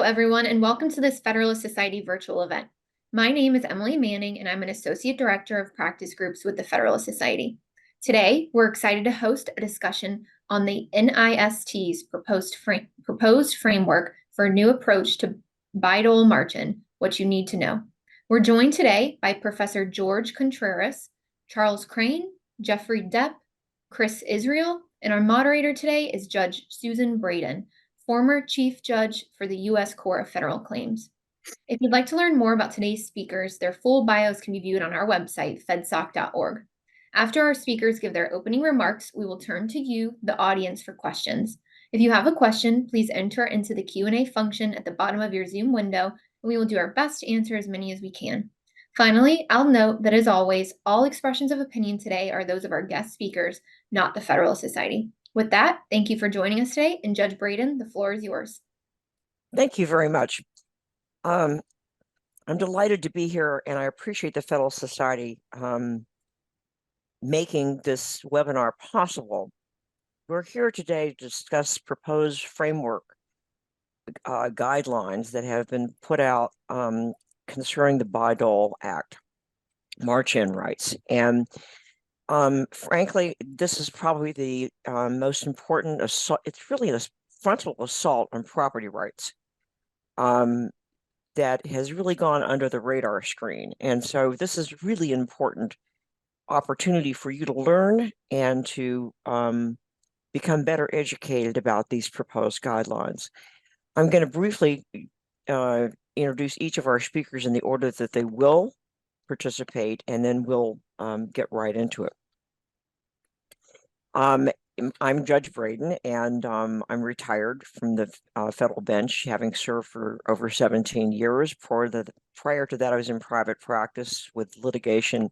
Hello, everyone, and welcome to this Federalist Society virtual event. My name is Emily Manning, and I'm an Associate Director of Practice Groups with the Federalist Society. Today, we're excited to host a discussion on the NIST's proposed framework for a new approach to Bayh-Dole margin, what you need to know. We're joined today by Professor George Contreras, Charles Crane, Jeffrey Depp, Chris Israel, and our moderator today is Judge Susan Braden, former Chief Judge for the U.S. Court of Federal Claims. If you'd like to learn more about today's speakers, their full bios can be viewed on our website, fedsoc.org. After our speakers give their opening remarks, we will turn to you, the audience, for questions. If you have a question, please enter into the Q&A function at the bottom of your Zoom window, and we will do our best to answer as many as we can. Finally, I'll note that, as always, all expressions of opinion today are those of our guest speakers, not the Federalist Society. With that, thank you for joining us today, and Judge Braden, the floor is yours. Thank you very much. I'm delighted to be here, and I appreciate the Federalist Society making this webinar possible. We're here today to discuss proposed framework guidelines that have been put out concerning the Bayh-Dole Act, march-in rights. And frankly, this is probably the most important assault. It's really a frontal assault on property rights that has really gone under the radar screen. And so this is really important opportunity for you to learn and to become better educated about these proposed guidelines. I'm going to briefly introduce each of our speakers in the order that they will participate, and then we'll get right into it. I'm Judge Braden, and I'm retired from the federal bench, having served for over 17 years. Prior to that, I was in private practice with litigation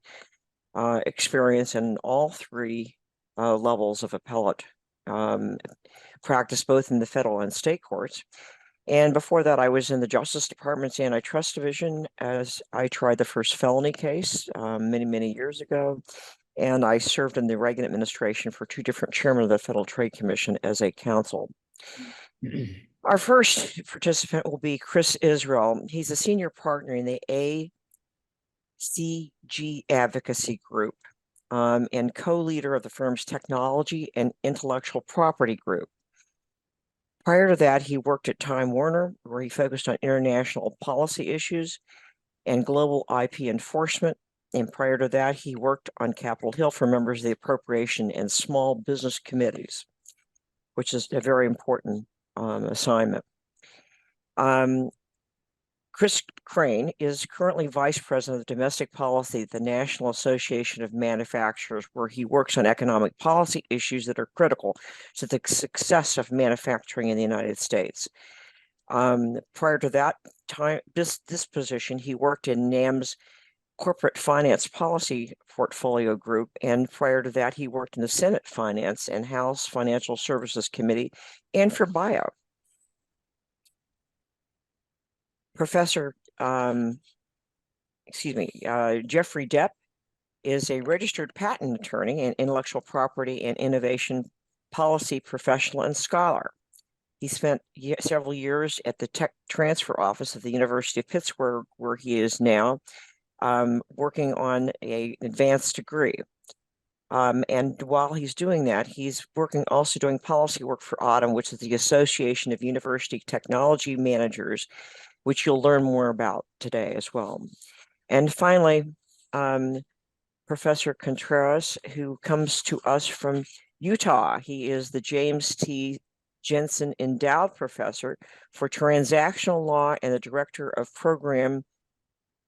experience in all three levels of appellate practice, both in the federal and state courts. And before that, I was in the Justice Department's Antitrust Division as I tried the first felony case many, many years ago. And I served in the Reagan administration for two different chairmen of the Federal Trade Commission as a counsel. Our first participant will be Chris Israel. He's a senior partner in the AUTUM Advocacy Group and co-leader of the firm's Technology and Intellectual Property Group. Prior to that, he worked at Time Warner, where he focused on international policy issues and global IP enforcement. And prior to that, he worked on Capitol Hill for members of the Appropriation and Small Business Committees, which is a very important assignment. Chris Crane is currently Vice President of Domestic Policy at the National Association of Manufacturers, where he works on economic policy issues that are critical to the success of manufacturing in the United States. Prior to that time, this position, he worked in NAM's Corporate Finance Policy Portfolio Group, and prior to that, he worked in the Senate Finance and House Financial Services Committee and for buyout. Professor, Jeffrey Depp is a registered patent attorney and intellectual property and innovation policy professional and scholar. He spent several years at the Tech Transfer Office of the University of Pittsburgh, where he is now, working on an advanced degree. And while he's doing that, he's also doing policy work for AUTUM, which is the Association of University Technology Managers, which you'll learn more about today as well. And finally, Professor Contreras, who comes to us from Utah. He is the James T. Jensen Endowed Professor for Transactional Law and the Director of Program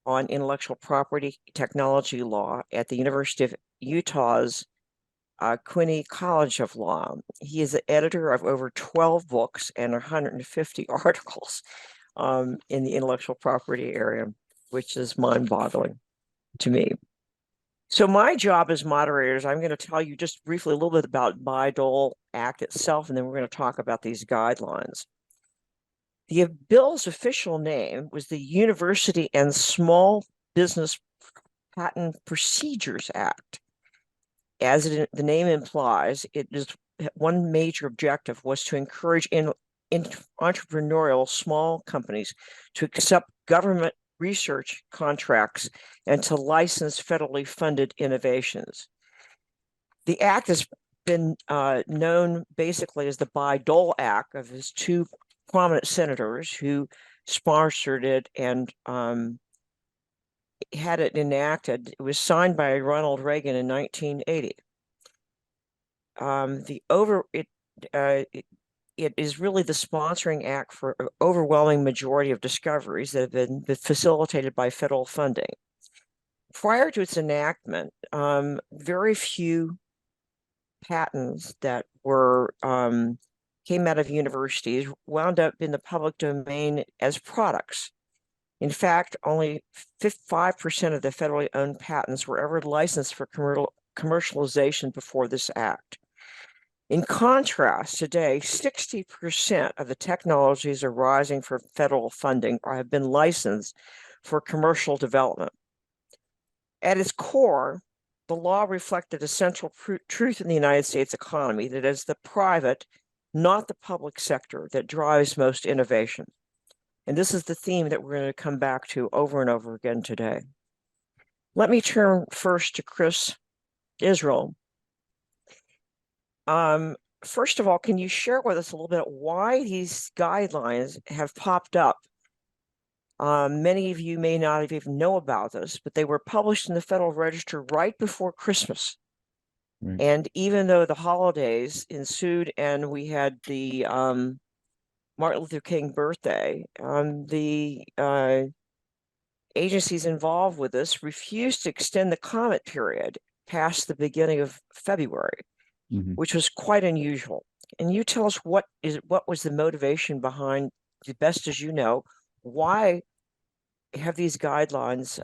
on Intellectual Property Technology Law at the University of Utah's Quinney College of Law. He is the editor of over 12 books and 150 articles in the intellectual property area, which is mind-boggling to me. So my job as moderator is I'm going to tell you just briefly a little bit about Bayh-Dole Act itself, and then we're going to talk about these guidelines. The bill's official name was the University and Small Business Patent Procedures Act. As the name implies, it is one major objective was to encourage entrepreneurial small companies to accept government research contracts and to license federally funded innovations. The act has been known basically as the Bayh-Dole Act of his two prominent senators who sponsored it and had it enacted. It was signed by Ronald Reagan in 1980. It is really the sponsoring act for an overwhelming majority of discoveries that have been facilitated by federal funding. Prior to its enactment, very few patents that were came out of universities wound up in the public domain as products. In fact, only 5% of the federally owned patents were ever licensed for commercialization before this act. In contrast, today, 60% of the technologies arising from federal funding have been licensed for commercial development. At its core, the law reflected a central truth in the United States economy, that is the private, not the public sector, that drives most innovation. And this is the theme that we're going to come back to over and over again today. Let me turn first to Chris Israel. First of all, can you share with us a little bit why these guidelines have popped up? Many of you may not even know about this, but they were published in the Federal Register right before Christmas. Right. And even though the holidays ensued and we had the Martin Luther King birthday, the agencies involved with this refused to extend the comment period past the beginning of February, which was quite unusual. And you tell us what was the motivation behind, the best as you know, why have these guidelines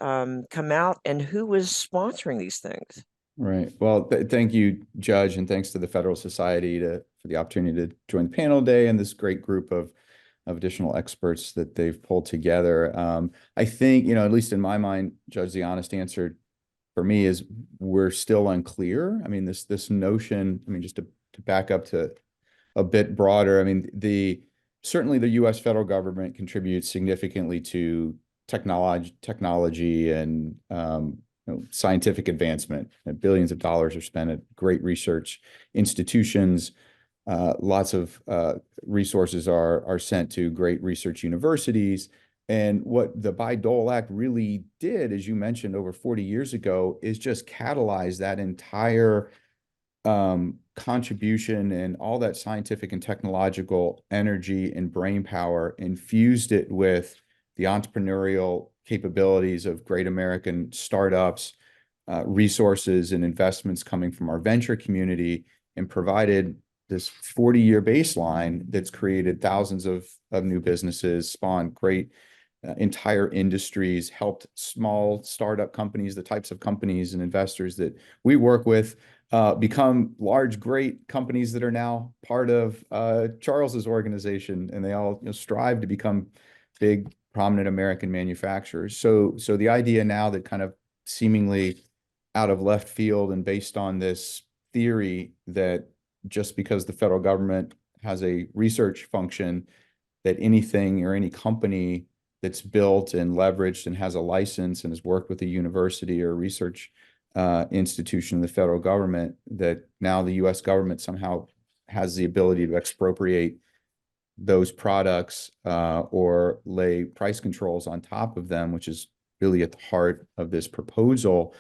come out and who was sponsoring these things? Right. Well, thank you, Judge, and thanks to the Federal Society for the opportunity to join the panel today and this great group of additional experts that they've pulled together. I think, at least in my mind, Judge, the honest answer for me is we're still unclear. I mean, this notion, just to back up to a bit broader, certainly the U.S. federal government contributes significantly to technology and scientific advancement. And billions of dollars are spent at great research institutions. Lots of resources are sent to great research universities. And what the Bayh-Dole Act really did, as you mentioned, over 40 years ago, is just catalyze that entire contribution and all that scientific and technological energy and brain power, infused it with the entrepreneurial capabilities of great American startups, resources and investments coming from our venture community, and provided this 40-year baseline that's created thousands of new businesses, spawned great entire industries, helped small startup companies, the types of companies and investors that we work with, become large, great companies that are now part of Charles's organization, and they all strive to become big, prominent American manufacturers. So the idea now that kind of seemingly out of left field and based on this theory that just because the federal government has a research function, that anything or any company that's built and leveraged and has a license and has worked with a university or a research institution in the federal government, that now the U.S. government somehow has the ability to expropriate those products or lay price controls on top of them, which is really at the heart of this proposal,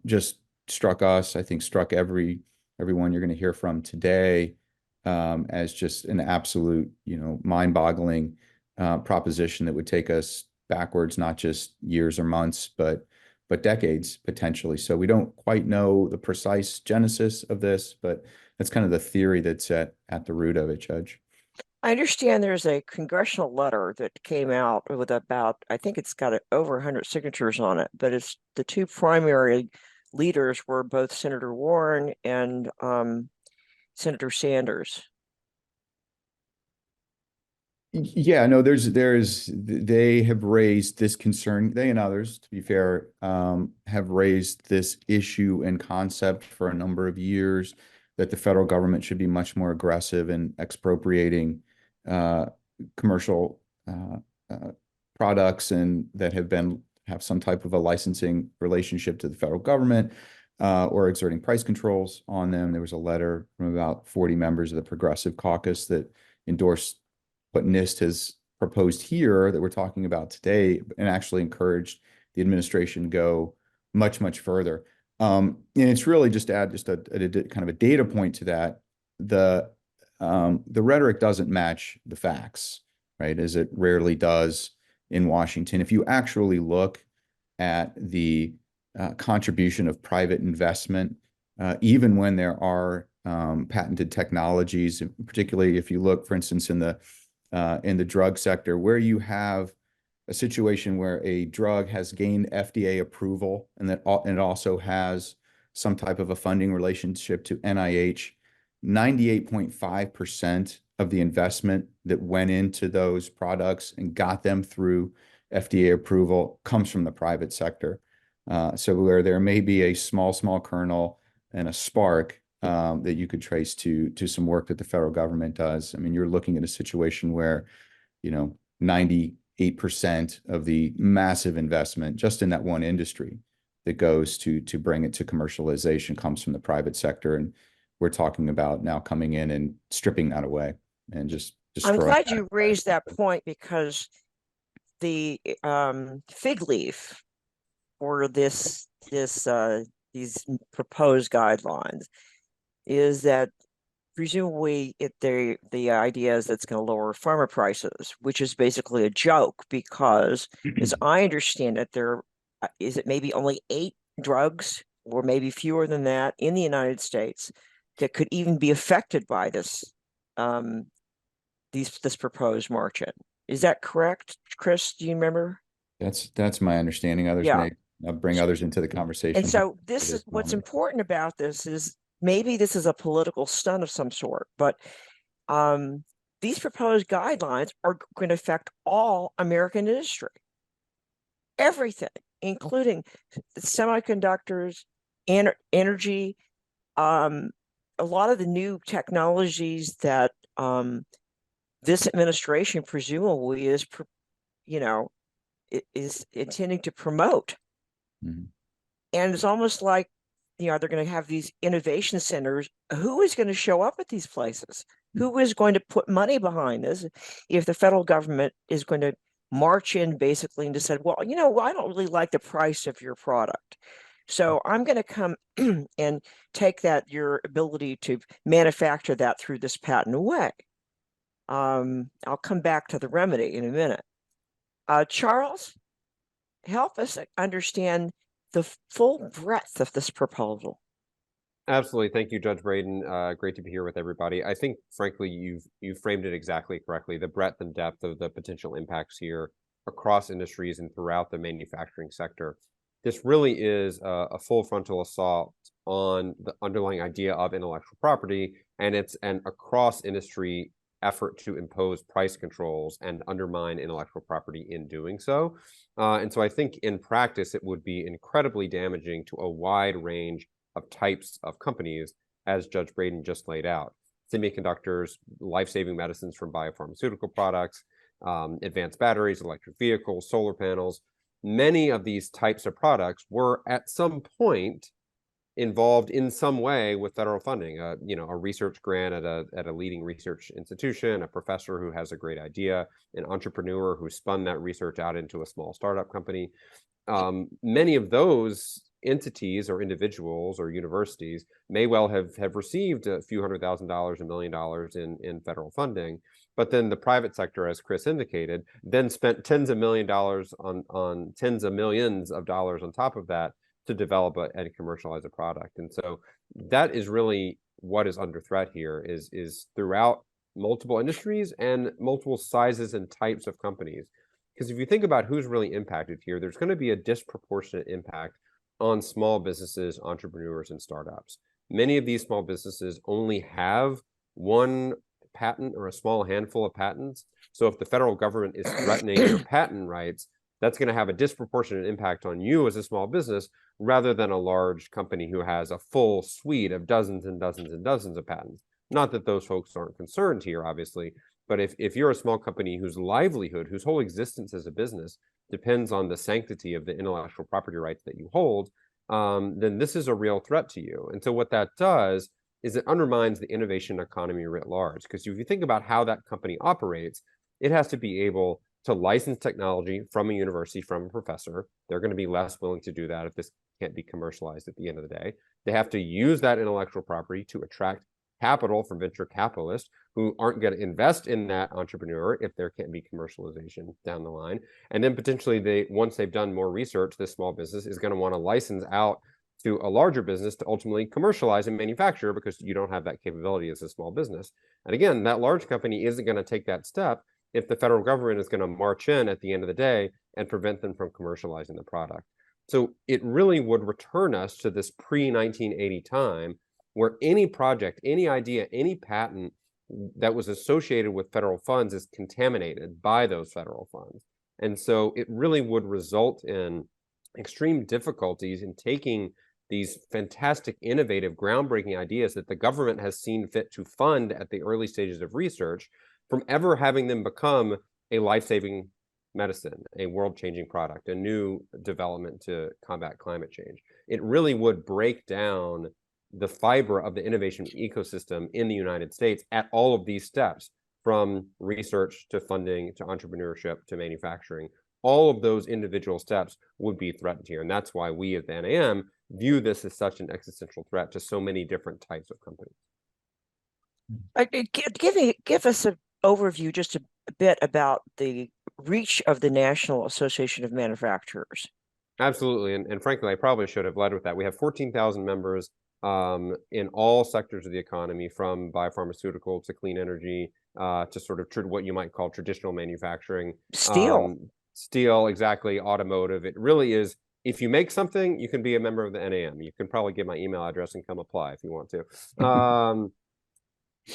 just struck us, I think struck everyone you're going to hear from today, as just an absolute, mind-boggling proposition that would take us backwards, not just years or months, but decades potentially. So we don't quite know the precise genesis of this, but that's kind of the theory that's at the root of it, Judge. I understand there's a congressional letter that came out with about, I think it's got over 100 signatures on it, but it's the two primary leaders were both Senator Warren and Senator Sanders. Yeah, no, they have raised this concern, they and others, to be fair, have raised this issue and concept for a number of years, that the federal government should be much more aggressive in expropriating commercial products and that have some type of a licensing relationship to the federal government or exerting price controls on them. There was a letter from about 40 members of the Progressive Caucus that endorsed what NIST has proposed here that we're talking about today, and actually encouraged the administration go much, much further. And it's really just to add just a kind of a data point to that. The rhetoric doesn't match the facts, right? As it rarely does in Washington. If you actually look at the contribution of private investment, even when there are patented technologies, particularly if you look, for instance, in the drug sector, where you have a situation where a drug has gained FDA approval and it also has some type of a funding relationship to NIH, 98.5% of the investment that went into those products and got them through FDA approval comes from the private sector. So where there may be a small kernel and a spark that you could trace to some work that the federal government does. I mean, you're looking at a situation where, 98% of the massive investment just in that one industry that goes to bring it to commercialization comes from the private sector. And we're talking about now coming in and stripping that away and just destroying. I'm glad you raised that point, because the fig leaf for these proposed guidelines is that presumably the idea is that's going to lower farmer prices, which is basically a joke, because as I understand it, there is it maybe only 8 drugs or maybe fewer than that in the United States that could even be affected by this this proposed margin. Is that correct, Chris? Do you remember? That's my understanding. Others may bring others into the conversation. And so this is what's important about this is maybe this is a political stunt of some sort, but these proposed guidelines are going to affect all American industry, everything, including semiconductors, energy, a lot of the new technologies that this administration presumably is intending to promote. Mm-hmm. And it's almost like, they're going to have these innovation centers. Who is going to show up at these places? Who is going to put money behind this if the federal government is going to march in basically and just said, well, I don't really like the price of your product, so I'm going to come and take your ability to manufacture that through this patent away. I'll come back to the remedy in a minute. Charles, help us understand the full breadth of this proposal. Absolutely. Thank you, Judge Braden. Great to be here with everybody. I think, frankly, you've framed it exactly correctly. The breadth and depth of the potential impacts here across industries and throughout the manufacturing sector. This really is a full frontal assault on the underlying idea of intellectual property, and it's an across industry effort to impose price controls and undermine intellectual property in doing so. And so I think in practice, it would be incredibly damaging to a wide range of types of companies, as Judge Braden just laid out. Semiconductors, life-saving medicines from biopharmaceutical products, advanced batteries, electric vehicles, solar panels. Many of these types of products were at some point involved in some way with federal funding, a research grant at a leading research institution, a professor who has a great idea, an entrepreneur who spun that research out into a small startup company. Many of those entities or individuals or universities may well have received a few $100,000, $1 million in federal funding, but then the private sector, as Chris indicated, then spent tens of millions on tens of millions of dollars on top of that to develop and commercialize a product. And so that is really what is under threat here is throughout multiple industries and multiple sizes and types of companies. Because if you think about who's really impacted here, there's going to be a disproportionate impact on small businesses, entrepreneurs, and startups. Many of these small businesses only have one patent or a small handful of patents. So if the federal government is threatening your patent rights, that's going to have a disproportionate impact on you as a small business rather than a large company who has a full suite of dozens and dozens and dozens of patents. Not that those folks aren't concerned here, obviously, But if you're a small company whose livelihood, whose whole existence as a business depends on the sanctity of the intellectual property rights that you hold, then this is a real threat to you. And so what that does is it undermines the innovation economy writ large. Because if you think about how that company operates, it has to be able to license technology from a university, from a professor. They're going to be less willing to do that if this can't be commercialized at the end of the day. They have to use that intellectual property to attract capital from venture capitalists who aren't going to invest in that entrepreneur if there can't be commercialization down the line. And then potentially once they've done more research, this small business is going to want to license out to a larger business to ultimately commercialize and manufacture, because you don't have that capability as a small business. And again, that large company isn't going to take that step if the federal government is going to march in at the end of the day and prevent them from commercializing the product. So it really would return us to this pre-1980 time where any project, any idea, any patent that was associated with federal funds is contaminated by those federal funds. And so it really would result in extreme difficulties in taking these fantastic, innovative, groundbreaking ideas that the government has seen fit to fund at the early stages of research from ever having them become a life-saving medicine, a world-changing product, a new development to combat climate change. It really would break down the fiber of the innovation ecosystem in the United States at all of these steps, from research to funding to entrepreneurship to manufacturing. All of those individual steps would be threatened here. And that's why we at the NAM view this as such an existential threat to so many different types of companies. Give us an overview, just a bit, about the reach of the National Association of Manufacturers. Absolutely. And frankly, I probably should have led with that. We have 14,000 members in all sectors of the economy, from biopharmaceutical to clean energy to sort of what you might call traditional manufacturing. Steel, exactly, automotive. It really is, if you make something, you can be a member of the NAM. You can probably get my email address and come apply if you want to.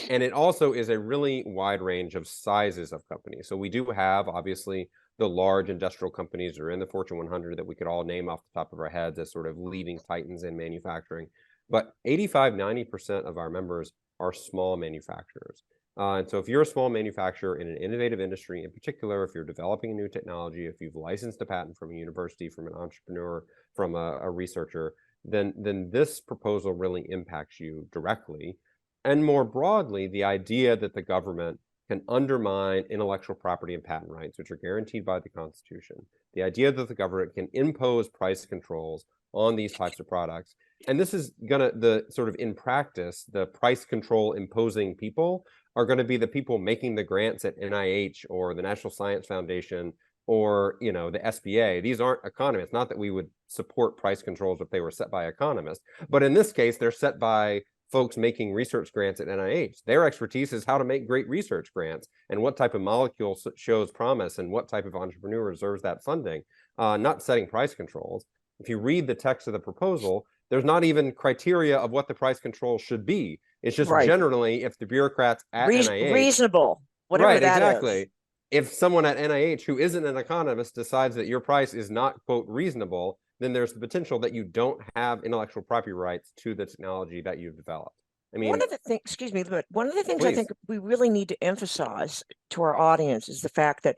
And it also is a really wide range of sizes of companies. So we do have, obviously, the large industrial companies that are in the Fortune 100 that we could all name off the top of our heads as sort of leading titans in manufacturing. But 85–90% of our members are small manufacturers. And so if you're a small manufacturer in an innovative industry, in particular, if you're developing a new technology, if you've licensed a patent from a university, from an entrepreneur, from a researcher, then this proposal really impacts you directly. And more broadly, the idea that the government can undermine intellectual property and patent rights, which are guaranteed by the Constitution. The idea that the government can impose price controls on these types of products. And this is in practice, the price control imposing people are going to be the people making the grants at NIH or the National Science Foundation or, the SBA. These aren't economists. Not that we would support price controls if they were set by economists, but in this case, they're set by folks making research grants at NIH. Their expertise is how to make great research grants and what type of molecule shows promise and what type of entrepreneur deserves that funding, not setting price controls. If you read the text of the proposal, there's not even criteria of what the price control should be. It's just generally, if the bureaucrats at NIH... Reasonable, whatever that exactly. is. If someone at NIH who isn't an economist decides that your price is not, quote, reasonable, then there's the potential that you don't have intellectual property rights to the technology that you've developed. I mean, one of the things, excuse me, but one of the things please. I think we really need to emphasize to our audience is the fact that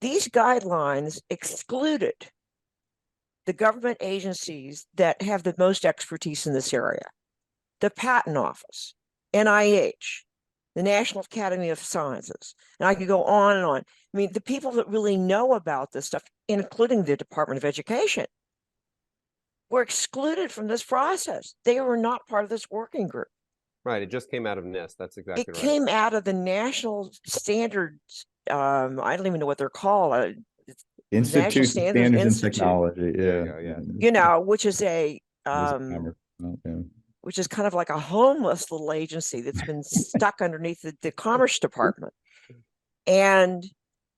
these guidelines excluded the government agencies that have the most expertise in this area: the Patent Office, NIH, the National Academy of Sciences, and I could go on and on. I mean, the people that really know about this stuff, including the Department of Education, were excluded from this process. They were not part of this working group. Right. It just came out of NIST. That's exactly right. It came out of the national standards. I don't even know what they're called. Institute of Standards and Technology. Yeah. Which is which is kind of like a homeless little agency that's been stuck underneath the Commerce Department. And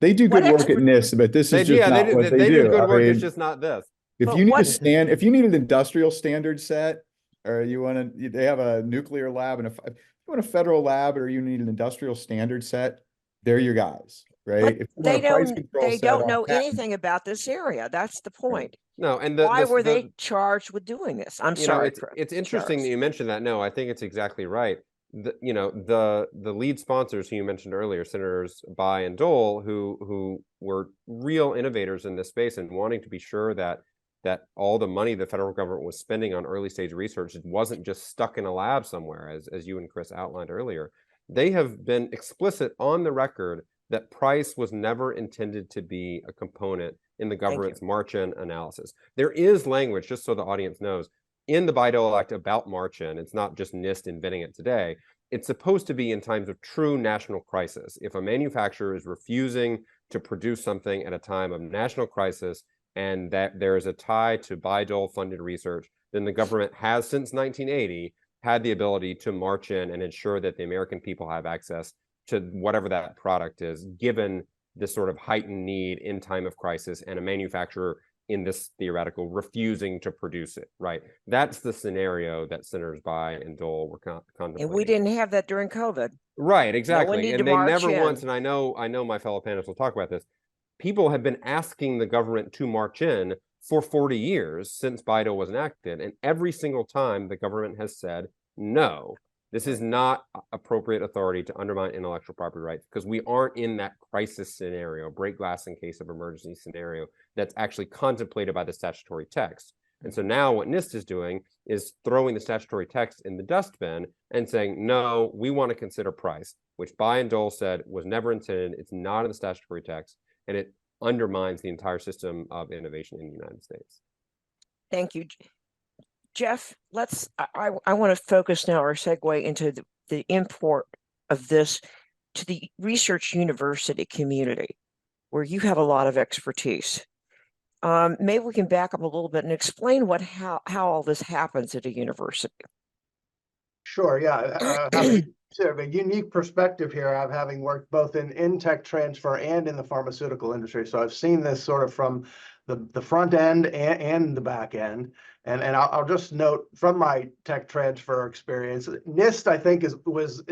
they do good work at NIST, but this is just not what they do. Do good work. It's just not this. If you need an industrial standard set, or they have a nuclear lab, and if you want a federal lab, or you need an industrial standard set, they're your guys, right? If they don't know anything about this area. That's the point. No, and why were they charged with doing this? I'm sorry. It's interesting that you mentioned that. No, I think it's exactly right. the lead sponsors who you mentioned earlier, Senators Bayh and Dole, who were real innovators in this space and wanting to be sure that all the money the federal government was spending on early stage research wasn't just stuck in a lab somewhere, as you and Chris outlined earlier. They have been explicit on the record that price was never intended to be a component in the government's march-in analysis. There is language, just so the audience knows, in the Bayh-Dole Act about march-in. It's not just NIST inventing it today. It's supposed to be in times of true national crisis. If a manufacturer is refusing to produce something at a time of national crisis and that there is a tie to Bayh-Dole funded research, then the government has, since 1980, had the ability to march in and ensure that the American people have access to whatever that product is, given this sort of heightened need in time of crisis and a manufacturer in this theoretical refusing to produce it, right? That's the scenario that Senators Bayh and Dole were contemplating. And we didn't have that during COVID. Right, exactly. needed And to they march never in. once, and I know my fellow panelists will talk about this, people have been asking the government to march in for 40 years since Bayh-Dole was enacted, and every single time the government has said, no, this is not appropriate authority to undermine intellectual property rights, because we aren't in that crisis scenario, break glass in case of emergency scenario, that's actually contemplated by the statutory text. And so now what NIST is doing is throwing the statutory text in the dustbin and saying, no, we want to consider price, which Bayh and Dole said was never intended. It's not in the statutory text, and it undermines the entire system of innovation in the United States. Thank you. Jeff, I want to focus now or segue into the import of this to the research university community, where you have a lot of expertise. Maybe we can back up a little bit and explain how all this happens at a university. Sure, yeah. Having sort of a unique perspective here of having worked both in tech transfer and in the pharmaceutical industry. So I've seen this sort of from the front end and the back end. And I'll just note from my tech transfer experience, NIST, I think, was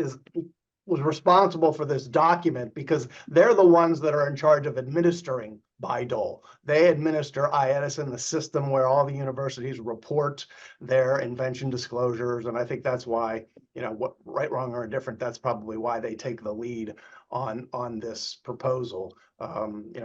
responsible for this document because they're the ones that are in charge of administering Bayh-Dole. They administer IATUM, the system where all the universities report their invention disclosures. And I think that's why, what right, wrong, or indifferent, that's probably why they take the lead on this proposal,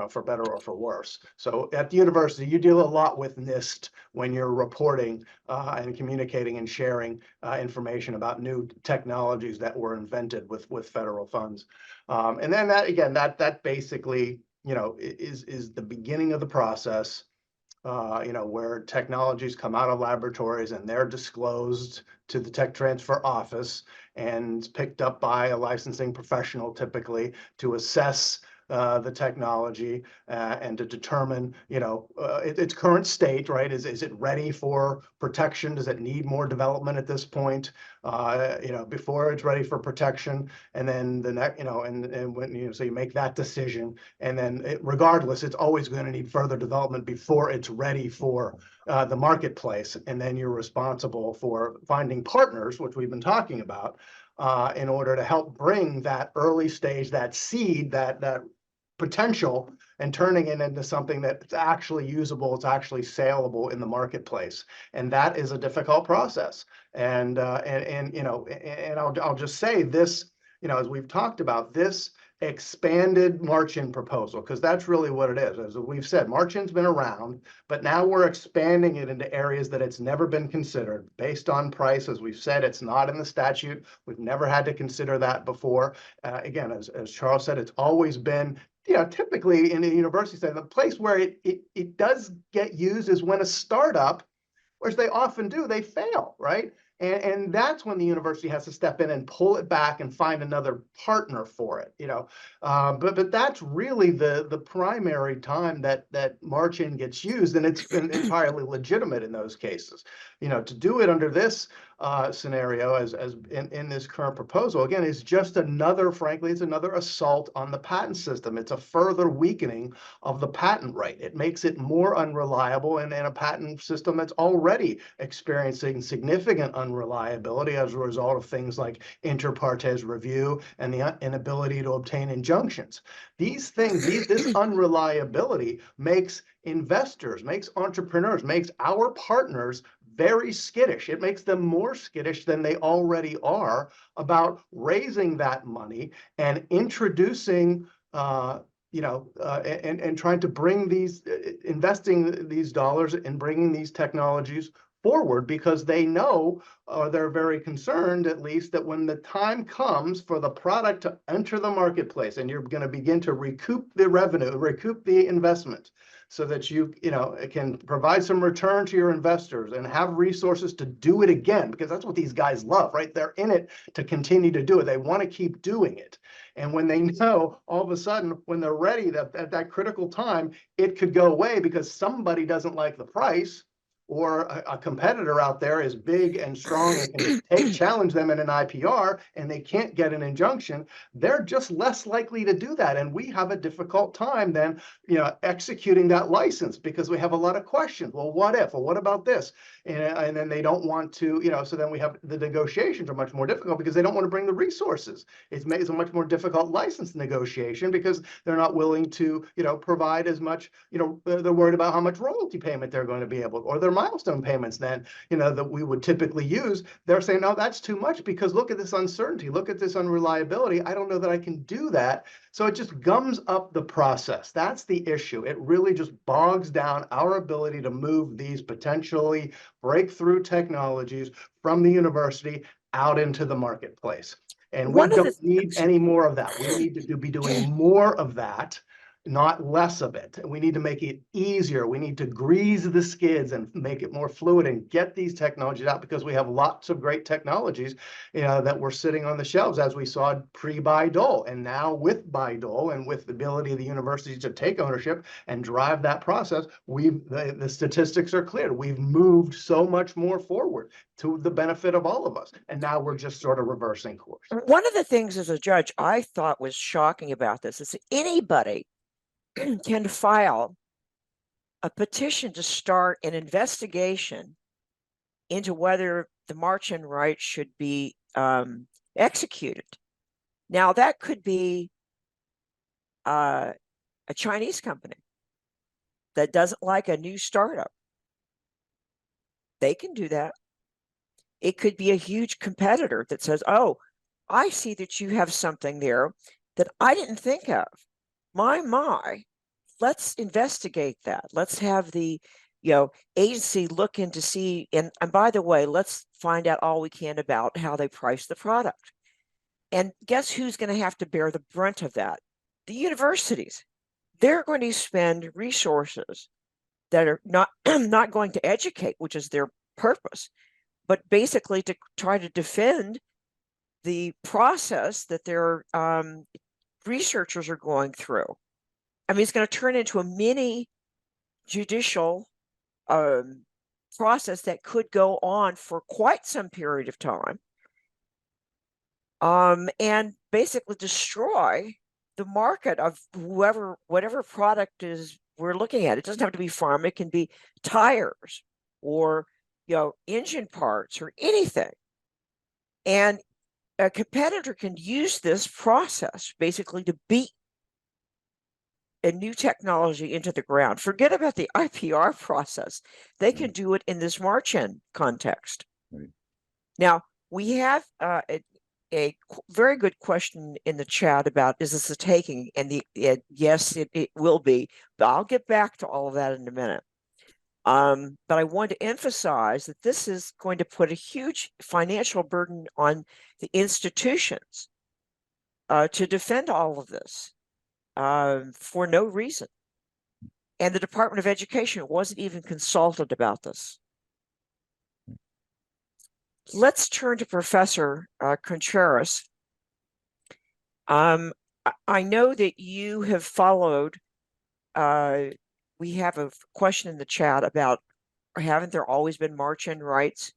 for better or for worse. So at the university, you deal a lot with NIST when you're reporting and communicating and sharing information about new technologies that were invented with federal funds. And then that basically, is the beginning of the process, where technologies come out of laboratories and they're disclosed to the tech transfer office and picked up by a licensing professional, typically, to assess the technology and to determine, its current state, right? Is it ready for protection? Does it need more development at this point? Before it's ready for protection, and then the next, and when so you make that decision, and then regardless, it's always going to need further development before it's ready for the marketplace, and then you're responsible for finding partners, which we've been talking about, in order to help bring that early stage, that seed, that potential, and turning it into something that's actually usable, it's actually saleable in the marketplace. And that is a difficult process. And I'll just say this, as we've talked about, this expanded march-in proposal, because that's really what it is. As we've said, march-in's been around, but now we're expanding it into areas that it's never been considered based on price. As we've said, it's not in the statute. We've never had to consider that before. Again, as Charles said, it's always been, typically in a university setting, the place where it does get used is when a startup, as they often do, they fail, right? And that's when the university has to step in and pull it back and find another partner for it, But that's really the primary time that march-in gets used, and it's been entirely legitimate in those cases. To do it under this scenario, as in this current proposal, again, is just another, frankly, it's another assault on the patent system. It's a further weakening of the patent right. It makes it more unreliable in a patent system that's already experiencing significant unreliability as a result of things like inter partes review and the inability to obtain injunctions. These things, this unreliability makes investors, makes entrepreneurs, makes our partners very skittish. It makes them more skittish than they already are about raising that money and introducing, and trying to bring these, investing these dollars and bringing these technologies forward, because they know, or they're very concerned at least, that when the time comes for the product to enter the marketplace and you're going to begin to recoup the revenue, recoup the investment, so that you can provide some return to your investors and have resources to do it again, because that's what these guys love, right? They're in it to continue to do it. They want to keep doing it. And when they know all of a sudden, when they're ready, that at that critical time, it could go away because somebody doesn't like the price, or a competitor out there is big and strong and can challenge them in an IPR, and they can't get an injunction, they're just less likely to do that. And we have a difficult time then, executing that license, because we have a lot of questions. Well, what if? Well, what about this? And then they don't want to, so then we have the negotiations are much more difficult because they don't want to bring the resources. It's a much more difficult license negotiation because they're not willing to, provide as much, they're worried about how much royalty payment they're going to be able, or their milestone payments then, that we would typically use. They're saying, no, that's too much because look at this uncertainty, look at this unreliability. I don't know that I can do that. So it just gums up the process. That's the issue. It really just bogs down our ability to move these potentially breakthrough technologies from the university out into the marketplace. And we don't need any more of that. We need to be doing more of that, not less of it. We need to make it easier. We need to grease the skids and make it more fluid and get these technologies out, because we have lots of great technologies that were sitting on the shelves, as we saw pre-Bayh-Dole. And now with Bayh-Dole and with the ability of the universities to take ownership and drive that process, the statistics are clear. We've moved so much more forward to the benefit of all of us. And now we're just sort of reversing course. One of the things as a judge I thought was shocking about this is that anybody can file a petition to start an investigation into whether the march-in rights should be executed. Now, that could be a Chinese company that doesn't like a new startup. They can do that. It could be a huge competitor that says, oh, I see that you have something there that I didn't think of. My, let's investigate that. Let's have the, agency look into see, and by the way, let's find out all we can about how they price the product. And guess who's going to have to bear the brunt of that? The universities. They're going to spend resources that are not going to educate, which is their purpose, but basically to try to defend the process that their researchers are going through. I mean, it's going to turn into a mini judicial process that could go on for quite some period of time, and basically destroy the market of whatever product is we're looking at. It doesn't have to be pharma; it can be tires or engine parts or anything. And a competitor can use this process basically to beat a new technology into the ground. Forget about the IPR process. They can do it in this march-in context. Right. Now, we have a very good question in the chat about, is this a taking? And yes, it will be. But I'll get back to all of that in a minute. But I want to emphasize that this is going to put a huge financial burden on the institutions to defend all of this for no reason. And the Department of Education wasn't even consulted about this. Let's turn to Professor Contreras. I know that you have followed, we have a question in the chat about, haven't there always been march-in rights?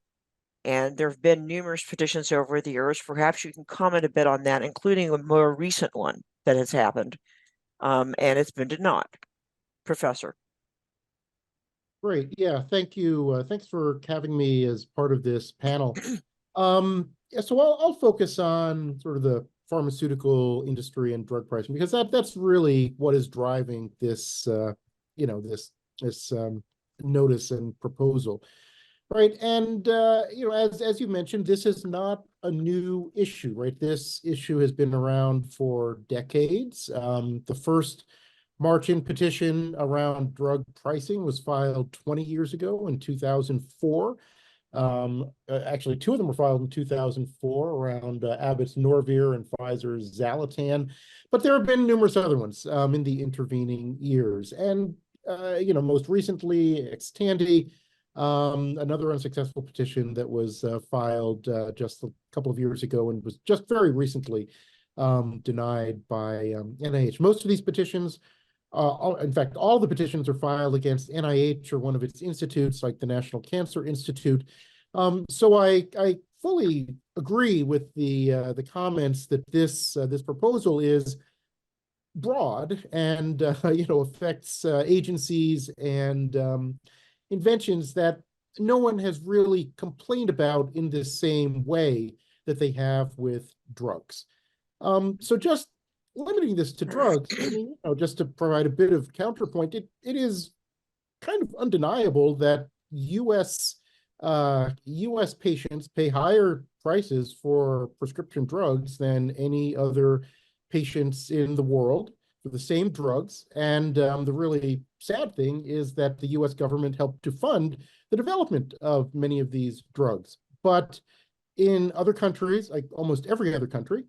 And there have been numerous petitions over the years. Perhaps you can comment a bit on that, including a more recent one that has happened, and it's been denied. Professor. Great. Yeah, thank you. Thanks for having me as part of this panel. Yeah, so I'll focus on sort of the pharmaceutical industry and drug pricing, because that's really what is driving this, this notice and proposal. Right. And, as you mentioned, this is not a new issue, right? This issue has been around for decades. The first march-in petition around drug pricing was filed 20 years ago in 2004. Actually, two of them were filed in 2004 around Abbott's Norvir and Pfizer's Zalatan. But there have been numerous other ones in the intervening years. And, most recently, ex tanti, another unsuccessful petition that was filed just a couple of years ago and was just very recently denied by NIH. Most of these petitions, in fact, all the petitions are filed against NIH or one of its institutes, like the National Cancer Institute. So I fully agree with the comments that this proposal is broad and affects agencies and inventions that no one has really complained about in the same way that they have with drugs. So just limiting this to drugs, I mean, just to provide a bit of counterpoint, it is kind of undeniable that U.S. Patients pay higher prices for prescription drugs than any other patients in the world for the same drugs. And the really sad thing is that the U.S. government helped to fund the development of many of these drugs. But in other countries, like almost every other country,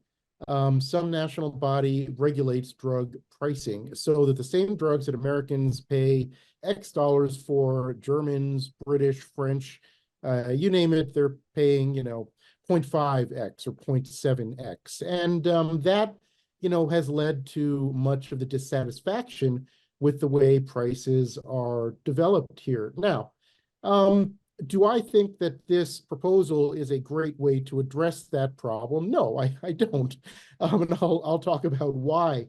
some national body regulates drug pricing so that the same drugs that Americans pay X dollars for, Germans, British, French, you name it, they're paying, 0.5x or 0.7x. And that, has led to much of the dissatisfaction with the way prices are developed here. Now, do I think that this proposal is a great way to address that problem? No, I don't. And I'll talk about why.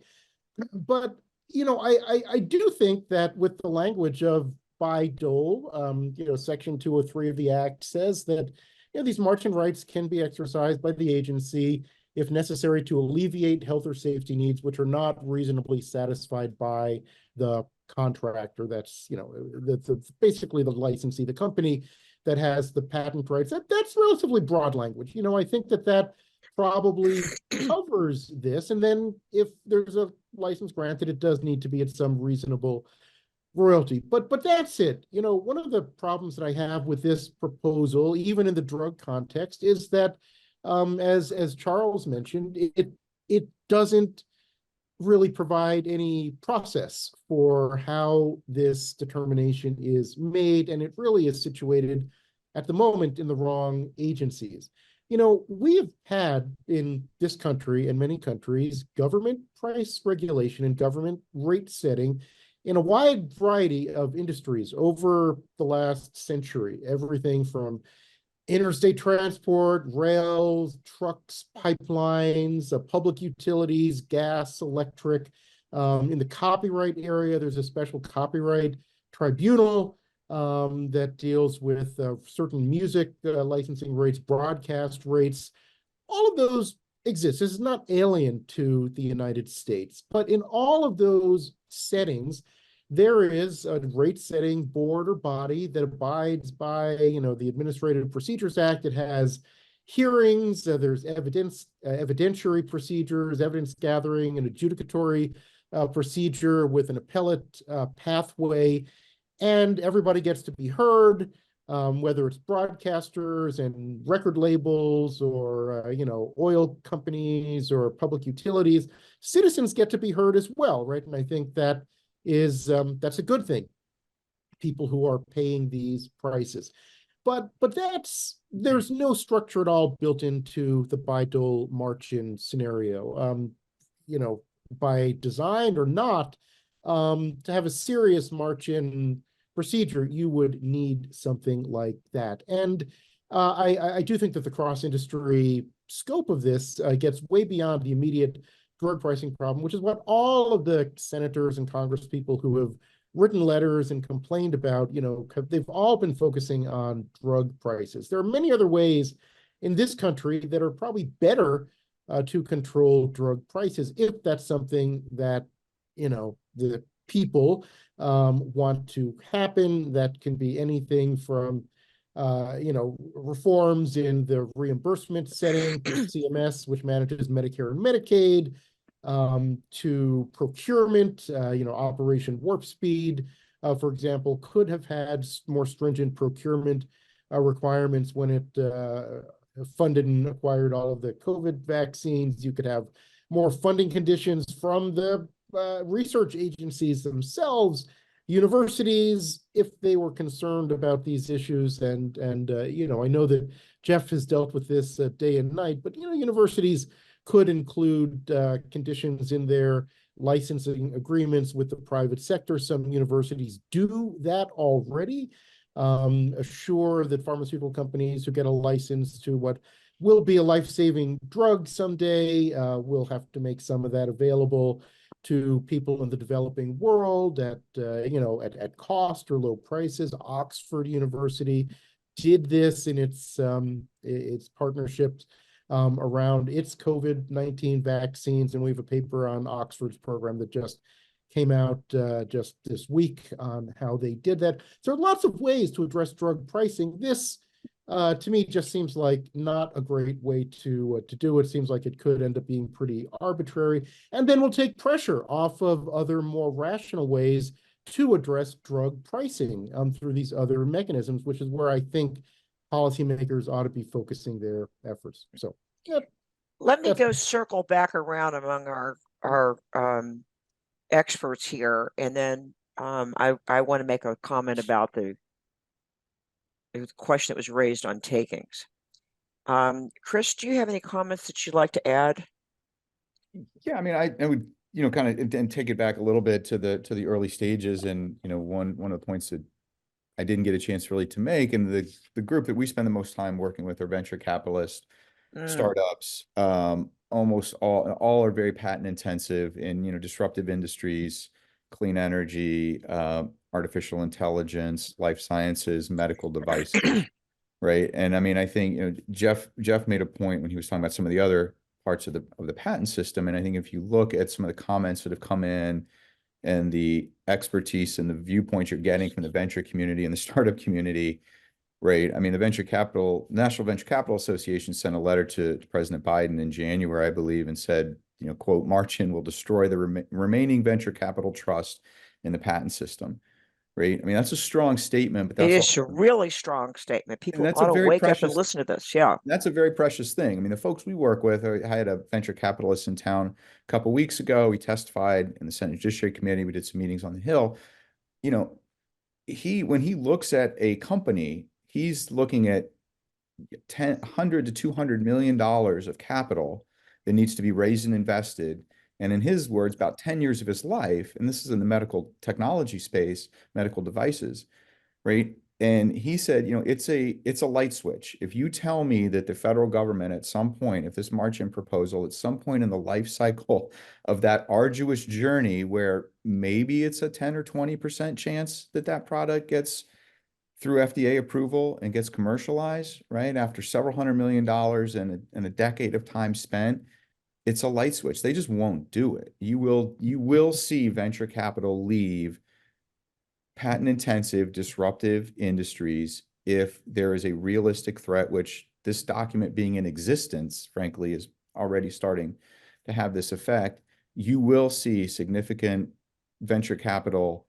But, I do think that with the language of Bayh-Dole, Section 203 of the Act says that, these marching rights can be exercised by the agency if necessary to alleviate health or safety needs which are not reasonably satisfied by the contractor. That's, basically the licensee, the company that has the patent rights. That's relatively broad language. I think that probably covers this. And then if there's a license granted, it does need to be at some reasonable royalty. But that's it. One of the problems that I have with this proposal, even in the drug context, is that as Charles mentioned, it doesn't really provide any process for how this determination is made, and it really is situated at the moment in the wrong agencies. We have had in this country and many countries government price regulation and government rate setting in a wide variety of industries over the last century, everything from interstate transport, rails, trucks, pipelines, public utilities, gas, electric. In the copyright area, there's a special copyright tribunal that deals with certain music licensing rates, broadcast rates. All of those exist. This is not alien to the United States. But in all of those settings, there is a rate-setting board or body that abides by, the Administrative Procedures Act. It has hearings. There's evidentiary procedures, evidence gathering, an adjudicatory procedure with an appellate pathway, and everybody gets to be heard, whether it's broadcasters and record labels or, oil companies or public utilities. Citizens get to be heard as well, right? And I think that is that's a good thing, people who are paying these prices. But there's no structure at all built into the Bayh-Dole march-in scenario. By design or not, to have a serious march-in procedure, you would need something like that. And I do think that the cross-industry scope of this gets way beyond the immediate drug pricing problem, which is what all of the senators and Congress people who have written letters and complained about, they've all been focusing on drug prices. There are many other ways in this country that are probably better to control drug prices, if that's something that, the people want to happen. That can be anything from reforms in the reimbursement setting, CMS, which manages Medicare and Medicaid, to procurement, Operation Warp Speed, for example, could have had more stringent procurement requirements when it funded and acquired all of the COVID vaccines. You could have more funding conditions from the research agencies themselves, universities, if they were concerned about these issues. And I know that Jeff has dealt with this day and night, but universities could include conditions in their licensing agreements with the private sector. Some universities do that already. Assure that pharmaceutical companies who get a license to what will be a life-saving drug someday will have to make some of that available to people in the developing world at cost or low prices. Oxford University did this in its partnerships around its COVID-19 vaccines, and we have a paper on Oxford's program that just came out just this week on how they did that. So there are lots of ways to address drug pricing. This, to me, just seems like not a great way to do it. Seems like it could end up being pretty arbitrary, and then we'll take pressure off of other more rational ways to address drug pricing through these other mechanisms, which is where I think policymakers ought to be focusing their efforts. So, yeah, let me go circle back around among our experts here, and then I want to make a comment about the question that was raised on takings. Chris, do you have any comments that you'd like to add? Yeah, I mean, I would kind of and take it back a little bit to the early stages, and one of the points that I didn't get a chance really to make, and the group that we spend the most time working with are venture capitalists, startups. Almost all are very patent intensive in disruptive industries, clean energy, artificial intelligence, life sciences, medical devices, right? And I mean, I think Jeff made a point when he was talking about some of the other parts of the patent system, and I think if you look at some of the comments that have come in and the expertise and the viewpoints you're getting from the venture community and the startup community, right? I mean, the National Venture Capital Association sent a letter to President Biden in January, I believe, and said, quote, "March-in will destroy the remaining venture capital trust in the patent system," right? I mean, that's a strong statement, but It that's is a really strong statement. People that's ought a to very wake up and precious listen to this. Yeah. That's a very precious thing. I mean, the folks we work with, I had a venture capitalist in town a couple of weeks ago. We testified in the Senate Judiciary Committee. We did some meetings on the Hill. When he looks at a company, he's looking at $100 to $200 million of capital that needs to be raised and invested. And in his words, about 10 years of his life, and this is in the medical technology space, medical devices, right? And he said, it's a light switch. If you tell me that the federal government at some point, if this March-in proposal, at some point in the life cycle of that arduous journey where maybe it's a 10 or 20% chance that product gets through FDA approval and gets commercialized, right? After several $100 million and a decade of time spent, it's a light switch. They just won't do it. You will see venture capital leave patent intensive, disruptive industries if there is a realistic threat, which this document being in existence, frankly, is already starting to have this effect. You will see significant venture capital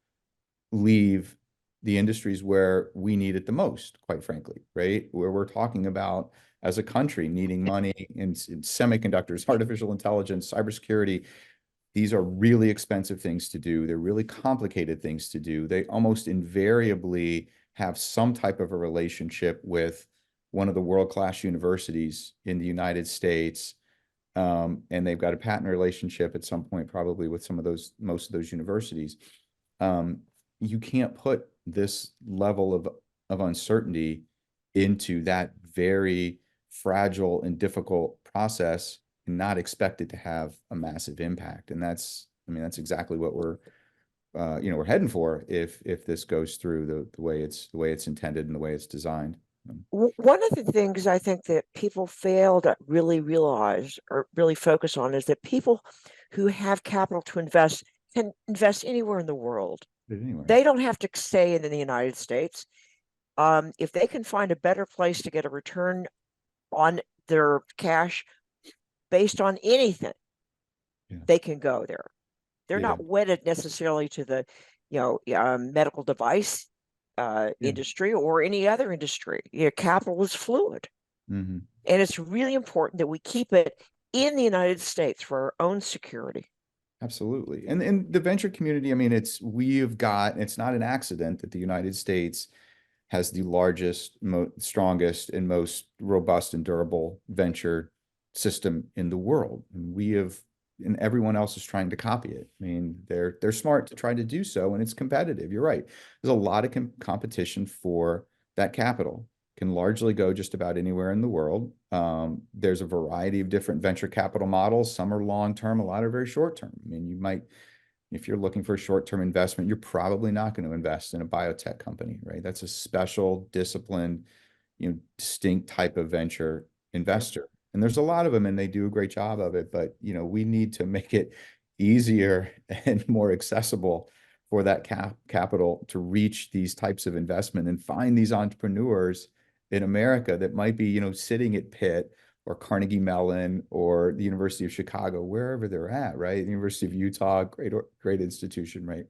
leave the industries where we need it the most, quite frankly, right? Where we're talking about as a country needing money in semiconductors, artificial intelligence, cybersecurity. These are really expensive things to do. They're really complicated things to do. They almost invariably have some type of a relationship with one of the world-class universities in the United States. And they've got a patent relationship at some point, probably with most of those universities. You can't put this level of uncertainty into that very fragile and difficult process and not expect it to have a massive impact. And that's exactly what we're heading for if this goes through the way it's intended and the way it's designed. One of the things I think that people fail to really realize or really focus on is that people who have capital to invest can invest anywhere in the world. Anyway. They don't have to stay in the United States. if they can find a better place to get a return on their cash based on anything, they can go there. They're not wedded necessarily to the, medical device industry or any other industry. Capital is fluid. Mm-hmm. And it's really important that we keep it in the United States for our own security. Absolutely. And the venture community, I mean, it's not an accident that the United States has the largest, strongest, and most robust and durable venture system in the world. And everyone else is trying to copy it. I mean, they're smart to try to do so, and it's competitive. You're right. There's a lot of competition for that capital. Can largely go just about anywhere in the world. There's a variety of different venture capital models. Some are long-term, a lot are very short-term. I mean, if you're looking for a short-term investment, you're probably not going to invest in a biotech company, right? That's a special, disciplined, distinct type of venture investor. And there's a lot of them, and they do a great job of it. But, we need to make it easier and more accessible for that capital to reach these types of investment and find these entrepreneurs in America that might be, sitting at Pitt or Carnegie Mellon or the University of Chicago, wherever they're at, right? The University of Utah, great institution, right?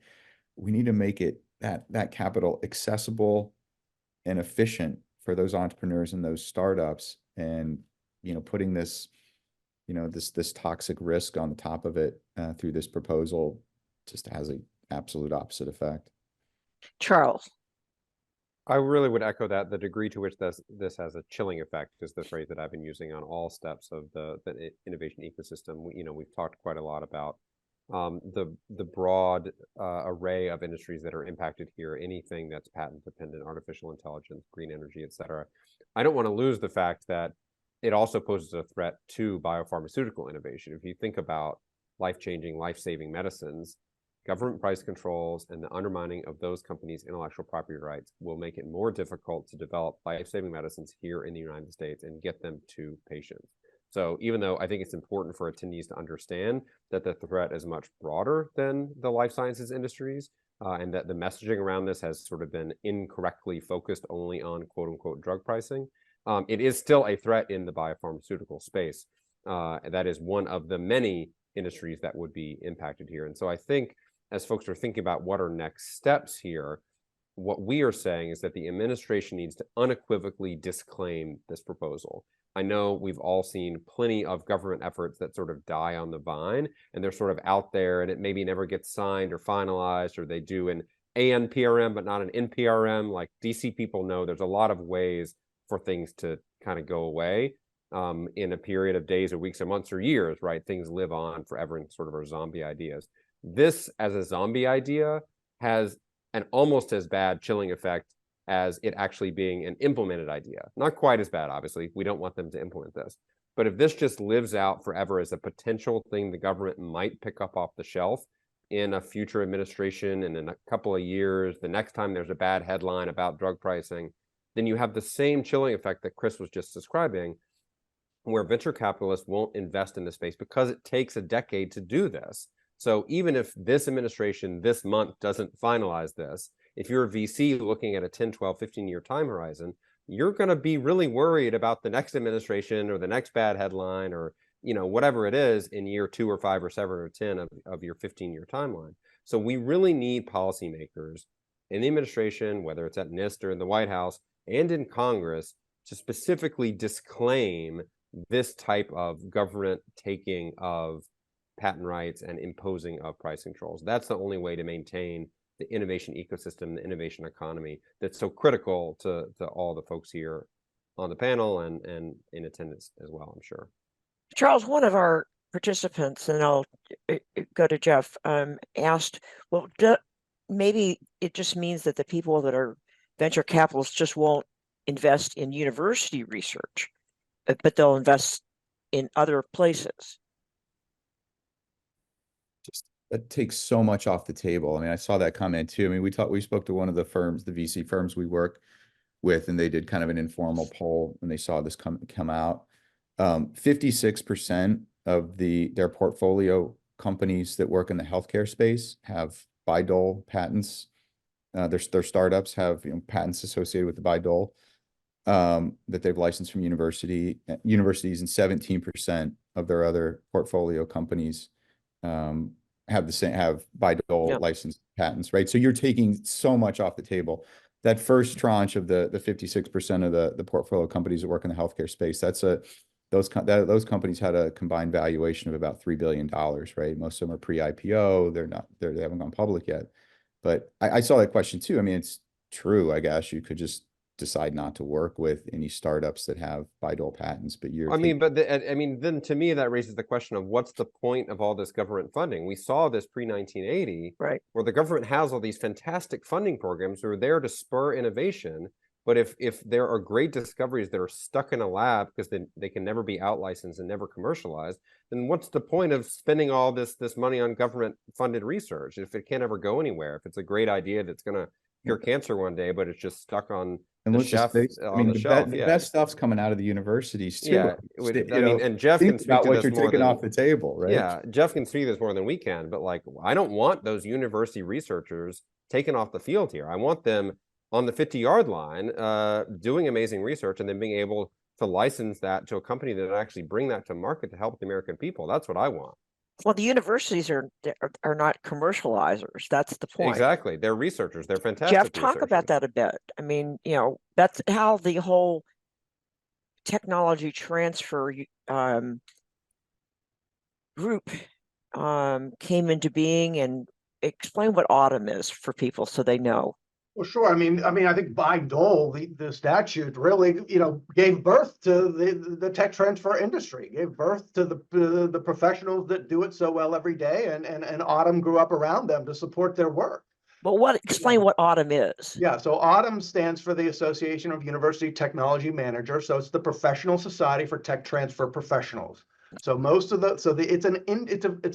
We need to make it that capital accessible and efficient for those entrepreneurs and those startups, and putting this, this toxic risk on the top of it through this proposal just has an absolute opposite effect. Charles. I really would echo that. The degree to which this has a chilling effect is the phrase that I've been using on all steps of the innovation ecosystem. We've talked quite a lot about the broad array of industries that are impacted here, anything that's patent dependent, artificial intelligence, green energy, et cetera. I don't want to lose the fact that it also poses a threat to biopharmaceutical innovation. If you think about life-changing, life-saving medicines, government price controls and the undermining of those companies' intellectual property rights will make it more difficult to develop life-saving medicines here in the United States and get them to patients. So even though I think it's important for attendees to understand that the threat is much broader than the life sciences industries, and that the messaging around this has sort of been incorrectly focused only on quote unquote drug pricing, it is still a threat in the biopharmaceutical space. That is one of the many industries that would be impacted here. And so I think as folks are thinking about what are next steps here, what we are saying is that the administration needs to unequivocally disclaim this proposal. I know we've all seen plenty of government efforts that sort of die on the vine, and they're sort of out there, and it maybe never gets signed or finalized, or they do an ANPRM but not an NPRM. Like DC people know there's a lot of ways for things to kind of go away in a period of days or weeks or months or years, right? Things live on forever in sort of our zombie ideas. This as a zombie idea has an almost as bad chilling effect as it actually being an implemented idea. Not quite as bad, obviously. We don't want them to implement this. But if this just lives out forever as a potential thing the government might pick up off the shelf in a future administration and in a couple of years, the next time there's a bad headline about drug pricing, then you have the same chilling effect that Chris was just describing, where venture capitalists won't invest in this space because it takes a decade to do this. So even if this administration this month doesn't finalize this, if you're a VC looking at a 10, 12, 15-year time horizon, you're going to be really worried about the next administration or the next bad headline or whatever it is in year 2 or 5 or 7 or 10 of your 15-year timeline. So we really need policymakers in the administration, whether it's at NIST or in the White House and in Congress, to specifically disclaim this type of government taking of patent rights and imposing of price controls. That's the only way to maintain the innovation ecosystem, the innovation economy that's so critical to all the folks here on the panel and in attendance as well, I'm sure. Charles, one of our participants, and I'll go to Jeff, asked, well, maybe it just means that the people that are venture capitalists just won't invest in university research, but they'll invest in other places. That takes so much off the table. I mean, I saw that comment too. I mean, we spoke to one of the firms, the VC firms we work with, and they did kind of an informal poll when they saw this come out. 56% of their portfolio companies that work in the healthcare space have Bayh-Dole patents Their startups have patents associated with the Bayh-Dole that they've licensed from universities, and 17% of their other portfolio companies have Bayh-Dole Yep. licensed patents, right? So you're taking so much off the table. That first tranche of the 56% of the portfolio companies that work in the healthcare space, those companies had a combined valuation of about $3 billion, right? Most of them are pre-IPO. They haven't gone public yet. But I saw that question too. I mean, it's true, I guess. You could just decide not to work with any startups that have Bayh-Dole patents, but then to me, that raises the question of what's the point of all this government funding? We saw this pre-1980, Right. where the government has all these fantastic funding programs that are there to spur innovation. But if there are great discoveries that are stuck in a lab because they can never be out licensed and never commercialized, then what's the point of spending all this money on government funded research if it can't ever go anywhere? If it's a great idea that's going to cure cancer one day, but it's just stuck on the shelf. The best stuff's coming out of the universities too. Yeah, and Jeff can speak about to what this you're more taking than off the table, right? Yeah, Jeff can see this more than we can, but like, I don't want those university researchers taken off the field here. I want them on the 50-yard line, doing amazing research and then being able to license that to a company that actually bring that to market to help the American people. That's what I want. Well, the universities are not commercializers. That's the point. Exactly. They're researchers. They're fantastic Jeff, talk about that a bit. I mean, that's how the whole technology transfer group came into being, and explain what AUTUM is for people so they know. Well, sure. I mean, I think Bayh-Dole, the statute really, gave birth to the tech transfer industry, gave birth to the professionals that do it so well every day, and AUTUM grew up around them to support their work. But explain what AUTUM is. Yeah, so AUTUM stands for the Association of University Technology Managers. So it's the Professional Society for Tech Transfer Professionals. So it's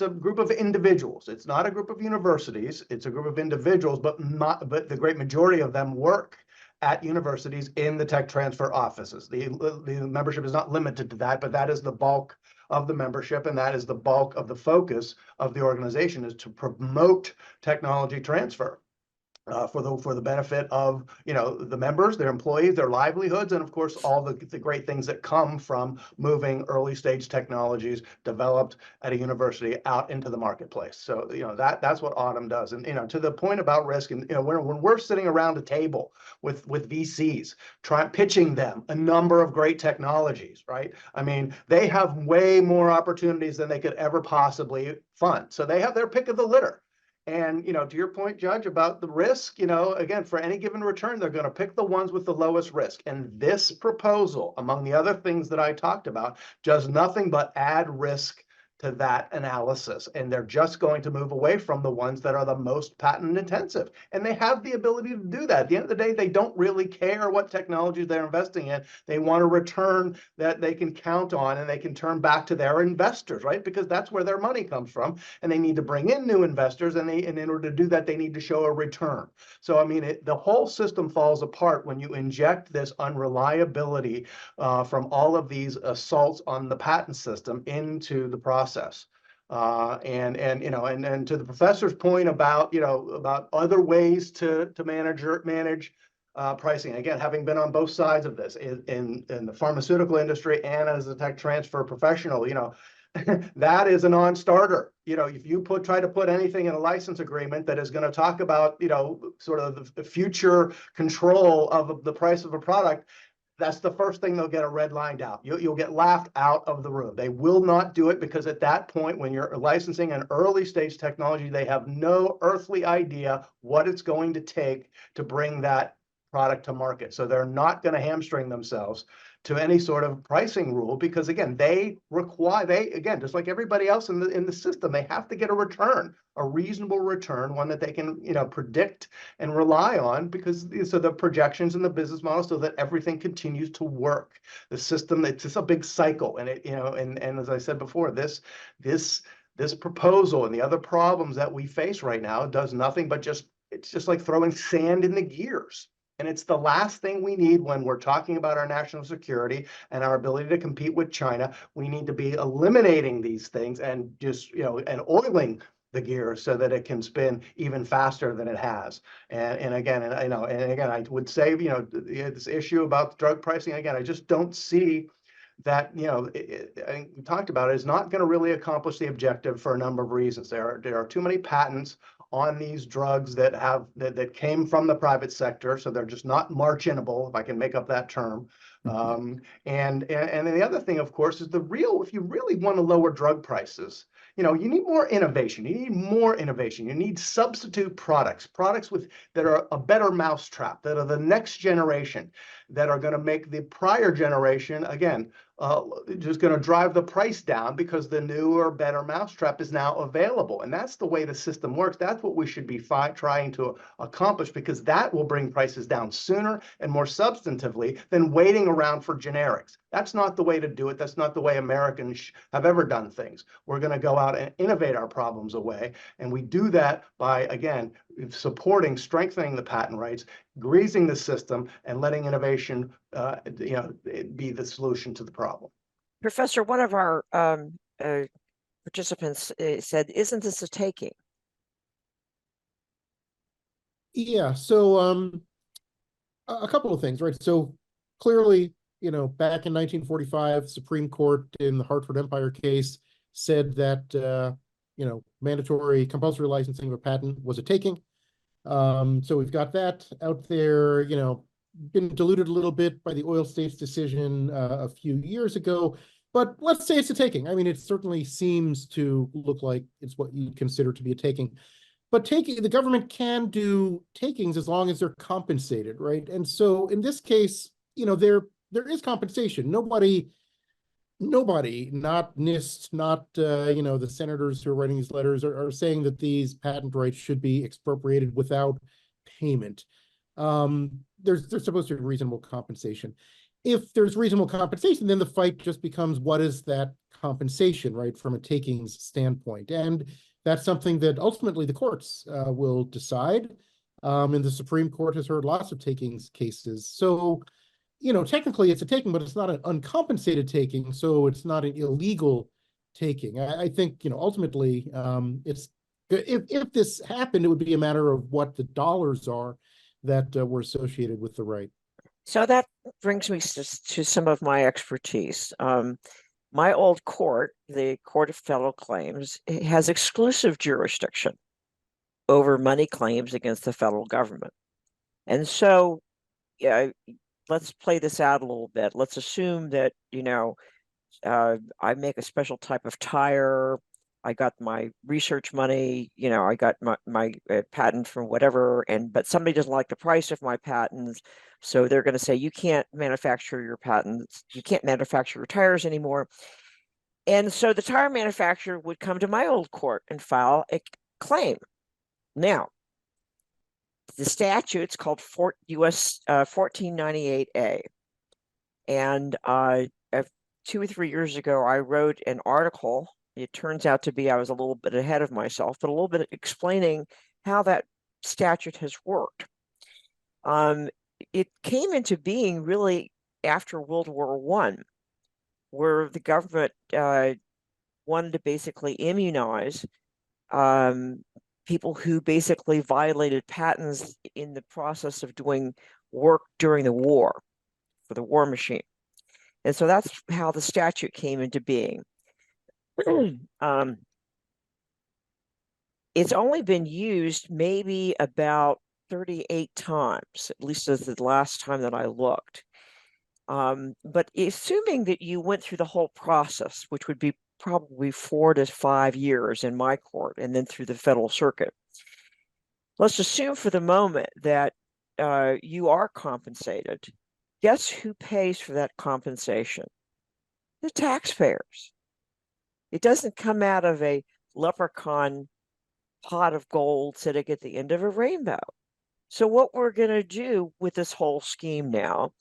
a group of individuals. It's not a group of universities. It's a group of individuals, but the great majority of them work at universities in the tech transfer offices. The membership is not limited to that, but that is the bulk of the membership, and that is the bulk of the focus of the organization, is to promote technology transfer. For the benefit of the members, their employees, their livelihoods, and of course all the great things that come from moving early stage technologies developed at a university out into the marketplace. So that's what AUTUM does. And to the point about risk, and when we're sitting around a table with VCs pitching them a number of great technologies, right? I mean, they have way more opportunities than they could ever possibly fund. So they have their pick of the litter. And, to your point, Judge, about the risk, again, for any given return, they're going to pick the ones with the lowest risk. And this proposal, among the other things that I talked about, does nothing but add risk to that analysis. And they're just going to move away from the ones that are the most patent intensive. And they have the ability to do that. At the end of the day, they don't really care what technology they're investing in. They want a return that they can count on and they can turn back to their investors, right? Because that's where their money comes from. And they need to bring in new investors. And in order to do that, they need to show a return. So, I mean, the whole system falls apart when you inject this unreliability from all of these assaults on the patent system into the process. And to the professor's point about about other ways to manage pricing. Again, having been on both sides of this in the pharmaceutical industry and as a tech transfer professional, that is a non-starter. If you try to put anything in a license agreement that is going to talk about sort of the future control of the price of a product, that's the first thing they'll get a red line out. You'll get laughed out of the room. They will not do it because at that point, when you're licensing an early stage technology, they have no earthly idea what it's going to take to bring that product to market. So they're not going to hamstring themselves to any sort of pricing rule because, again, just like everybody else in the system, they have to get a return, a reasonable return, one that they can predict and rely on, because so the projections and the business model, so that everything continues to work. The system, it's just a big cycle, and and as I said before, this proposal and the other problems that we face right now does nothing but it's just like throwing sand in the gears. And it's the last thing we need when we're talking about our national security and our ability to compete with China. We need to be eliminating these things and just, and oiling the gears so that it can spin even faster than it has. And again, I would say, this issue about drug pricing, again, I just don't see that, I think we talked about it, is not going to really accomplish the objective for a number of reasons. There are too many patents on these drugs that came from the private sector, so they're just not marginable, if I can make up that term. And then the other thing, of course, is if you really want to lower drug prices, you need more innovation. You need more innovation. You need substitute products that are a better mousetrap, that are the next generation, that are going to make the prior generation, again, just going to drive the price down because the newer, better mousetrap is now available. And that's the way the system works. That's what we should be trying to accomplish, because that will bring prices down sooner and more substantively than waiting around for generics. That's not the way to do it. That's not the way Americans have ever done things. We're going to go out and innovate our problems away. And we do that by, again, strengthening the patent rights, greasing the system, and letting innovation be the solution to the problem. Professor, one of our participants said, isn't this a taking? Yeah, so a couple of things, right? So clearly, back in 1945, Supreme Court in the Hartford Empire case said that, mandatory compulsory licensing of a patent was a taking. So we've got that out there, been diluted a little bit by the oil states decision a few years ago, but let's say it's a taking. I mean, it certainly seems to look like it's what you consider to be a taking. But the government can do takings as long as they're compensated, right? And so in this case, there is compensation. Nobody, not NIST, not the senators who are writing these letters are saying that these patent rights should be expropriated without payment. There's supposed to be reasonable compensation. If there's reasonable compensation, then the fight just becomes, what is that compensation, right, from a takings standpoint? And that's something that ultimately the courts will decide. And the Supreme Court has heard lots of takings cases. So, technically it's a taking, but it's not an uncompensated taking, so it's not an illegal taking. I think, ultimately, it's if this happened, it would be a matter of what the dollars are that were associated with the right. So that brings me to some of my expertise. My old court, the Court of Federal Claims, has exclusive jurisdiction over money claims against the federal government. And so, let's play this out a little bit. Let's assume that, I make a special type of tire. I got my research money, I got my patent from whatever, but somebody doesn't like the price of my patents. So they're going to say, you can't manufacture your patents, you can't manufacture your tires anymore. And so the tire manufacturer would come to my old court and file a claim. Now, the statute's called US 1498A. And 2 or 3 years ago, I wrote an article. It turns out to be I was a little bit ahead of myself, but a little bit explaining how that statute has worked. It came into being really after World War I, where the government wanted to basically immunize people who basically violated patents in the process of doing work during the war for the war machine. And so that's how the statute came into being. It's only been used maybe about 38 times, at least as the last time that I looked. But assuming that you went through the whole process, which would be probably 4 to 5 years in my court and then through the federal circuit, let's assume for the moment that you are compensated. Guess who pays for that compensation? The taxpayers. It doesn't come out of a leprechaun pot of gold sitting at the end of a rainbow. So what we're going to do with this whole scheme now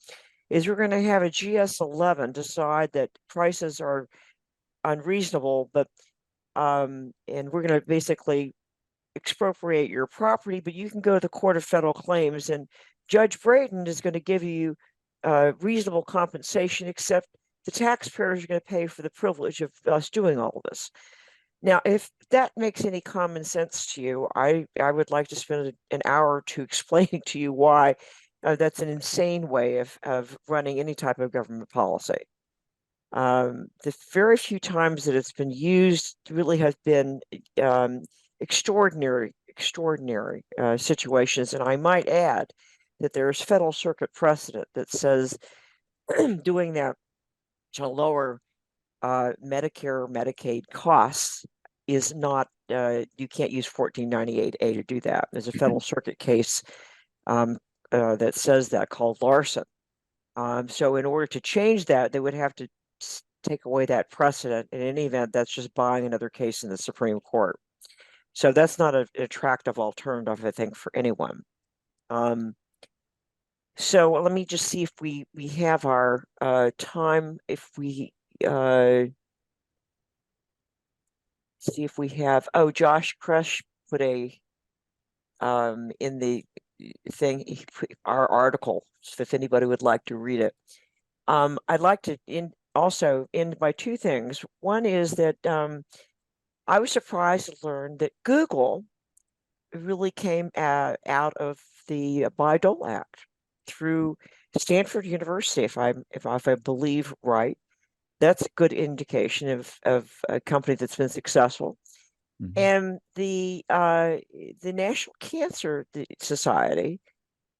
is we're going to have a GS11 decide that prices are unreasonable, but and we're going to basically expropriate your property, but you can go to the Court of Federal Claims and Judge Braden is going to give you reasonable compensation, except the taxpayers are going to pay for the privilege of us doing all of this. Now, if that makes any common sense to you, I would like to spend an hour or two explaining to you why that's an insane way of running any type of government policy. The very few times that it's been used really has been extraordinary situations. And I might add that there's Federal Circuit precedent that says doing that to lower Medicare or Medicaid costs is not, you can't use 1498A to do that. There's a Federal Circuit case that says that, called Larson. So in order to change that, they would have to take away that precedent. In any event, that's just buying another case in the Supreme Court. So that's not an attractive alternative, I think, for anyone. So let me just see if we have our time. If we see if we have, oh, Josh Crush put a in the thing, our article, if anybody would like to read it. I'd like to also end by two things. One is that I was surprised to learn that Google really came out of the Bayh-Dole Act through Stanford University, if I believe right. That's a good indication of a company that's been successful. Mm-hmm. And the National Cancer Society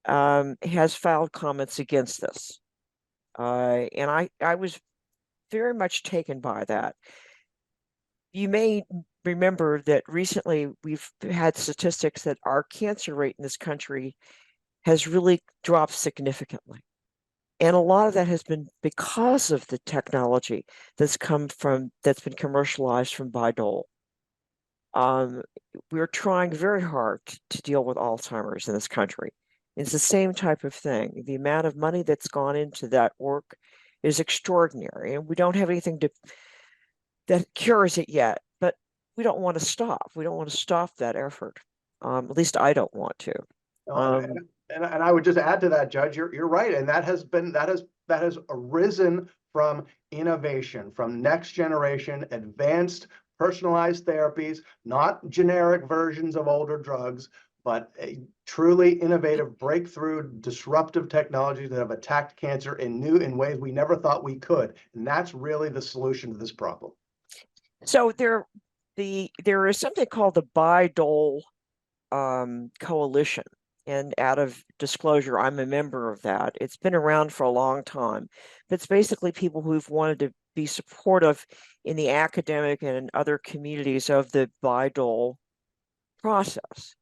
has filed comments against this. And I was very much taken by that. You may remember that recently we've had statistics that our cancer rate in this country has really dropped significantly. And a lot of that has been because of the technology that's been commercialized from Bayh-Dole. We're trying very hard to deal with Alzheimer's in this country. It's the same type of thing. The amount of money that's gone into that work is extraordinary, and we don't have anything that cures it yet, but we don't want to stop. We don't want to stop that effort. At least I don't want to. And I would just add to that, Judge, you're right. And that has arisen from innovation, from next generation advanced personalized therapies, not generic versions of older drugs, but a truly innovative breakthrough, disruptive technologies that have attacked cancer in ways we never thought we could. And that's really the solution to this problem. So there is something called the Bayh-Dole Coalition. And out of disclosure, I'm a member of that. It's been around for a long time, but it's basically people who've wanted to be supportive in the academic and in other communities of the Bayh-Dole process.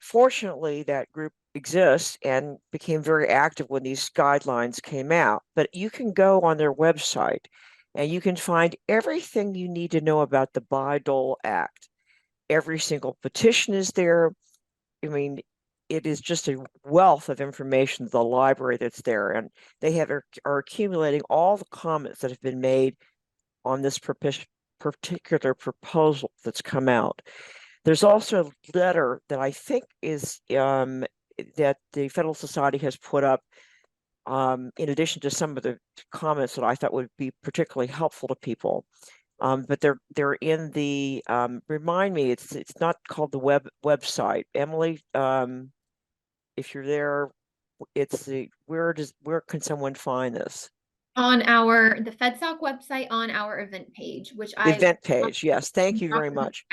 Fortunately, that group exists and became very active when these guidelines came out. But you can go on their website and you can find everything you need to know about the Bayh-Dole Act. Every single petition is there. I mean, it is just a wealth of information, the library that's there, and they are accumulating all the comments that have been made on this particular proposal that's come out. There's also a letter that I think is that the Federal Society has put up, in addition to some of the comments that I thought would be particularly helpful to people. But they're in the remind me, it's not called the website. Emily, if you're there, it's the where can someone find this? On the FedSoc website, on our event page, event page, yes. Thank you very much.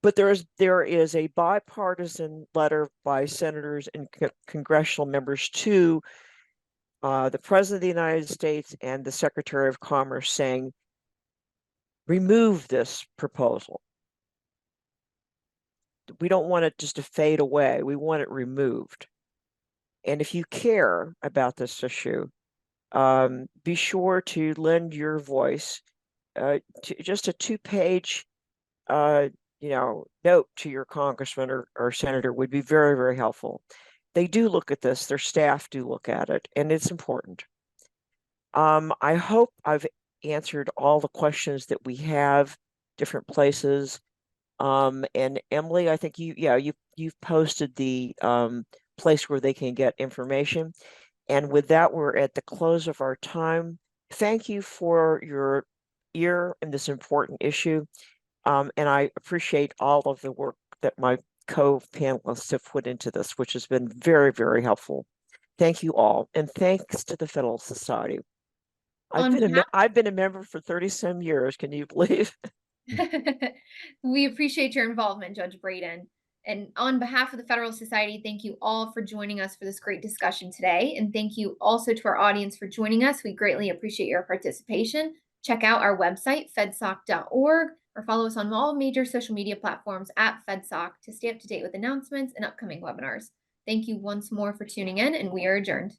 But there is a bipartisan letter by senators and congressional members to the President of the United States and the Secretary of Commerce saying, remove this proposal. We don't want it just to fade away. We want it removed. And if you care about this issue, be sure to lend your voice to just a 2-page note to your congressman or senator would be very, very helpful. They do look at this, their staff do look at it, and it's important. I hope I've answered all the questions that we have, different places. And Emily, I think you've posted the place where they can get information. And with that, we're at the close of our time. Thank you for your ear in this important issue. And I appreciate all of the work that my co-panelists have put into this, which has been very, very helpful. Thank you all. And thanks to the Federalist Society. I've been a member for 30-some years. Can you believe? We appreciate your involvement, Judge Braden. And on behalf of the Federalist Society, thank you all for joining us for this great discussion today. And thank you also to our audience for joining us. We greatly appreciate your participation. Check out our website, fedsoc.org, or follow us on all major social media platforms at FedSoc to stay up to date with announcements and upcoming webinars. Thank you once more for tuning in, and we are adjourned.